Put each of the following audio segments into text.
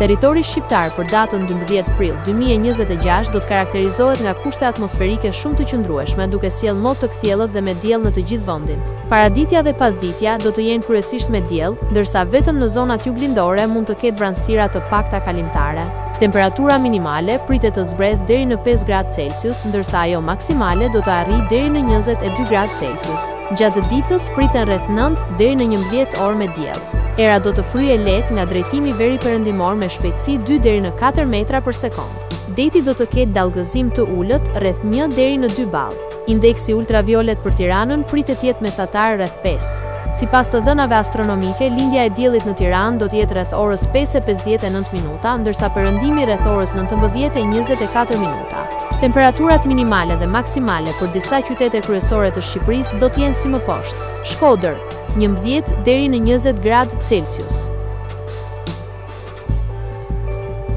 Territori shqiptar për datën 12 prill 2026 do të karakterizohet nga kushte atmosferike shumë të qëndrueshme, duke sjellë mot të kthjellët dhe me diell në të gjithë vendin. Paraditja dhe pasditja do të jenë kryesisht me diell, ndërsa vetëm në zonat juglindore mund të ketë vranësira të pakta kalimtare. Temperatura minimale pritet të zbresë deri në 5 gradë Celsius, ndërsa ajo maksimale do të arrijë deri në 22 gradë Celsius. Gjatë ditës priten rreth 9 deri në 11 orë me diell. Era do të fryejë lehtë nga drejtimi veriperëndimor me shpejtësi 2 deri në 4 metra për sekond. Deti do të ketë dallgëzim të ulët rreth 1 deri në 2 ballë. Indeksi ultraviolet për Tiranën pritet të jetë mesatar rreth 5. Sipas të dhënave astronomike, lindja e diellit në Tiranë do të jetë rreth orës 5:59 minuta, ndërsa perëndimi rreth orës 19:24 minuta. Temperaturat minimale dhe maksimale për disa qytete kryesore të Shqipërisë do të jenë si më poshtë. Shkodër 11 deri në 20 gradë Celsius.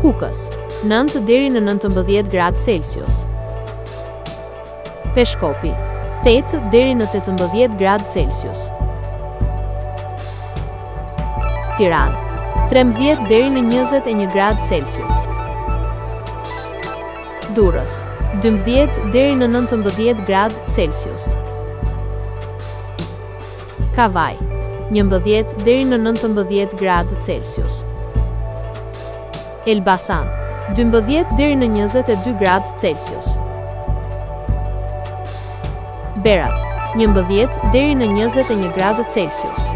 Kukës 9 deri në 19 gradë Celsius. Peshkopi 8 deri në 18 gradë Celsius. Tiranë 13 deri në 21 gradë Celsius. Durrës 12 deri në 19 gradë Celsius. Kavaj 11 deri në 19 gradë Celsius. Elbasan 12 deri në 22 gradë Celsius. Berat 11 deri në 21 gradë Celsius.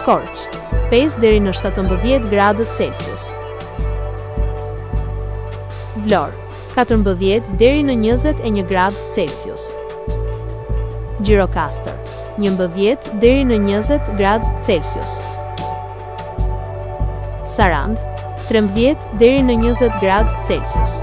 Korç 5 deri në 17 gradë Celsius. Vlorë 14 deri në 21 gradë Celsius. Gjirokastër 11 deri në 20 gradë Celsius. Sarand 13 deri në 20 gradë Celsius.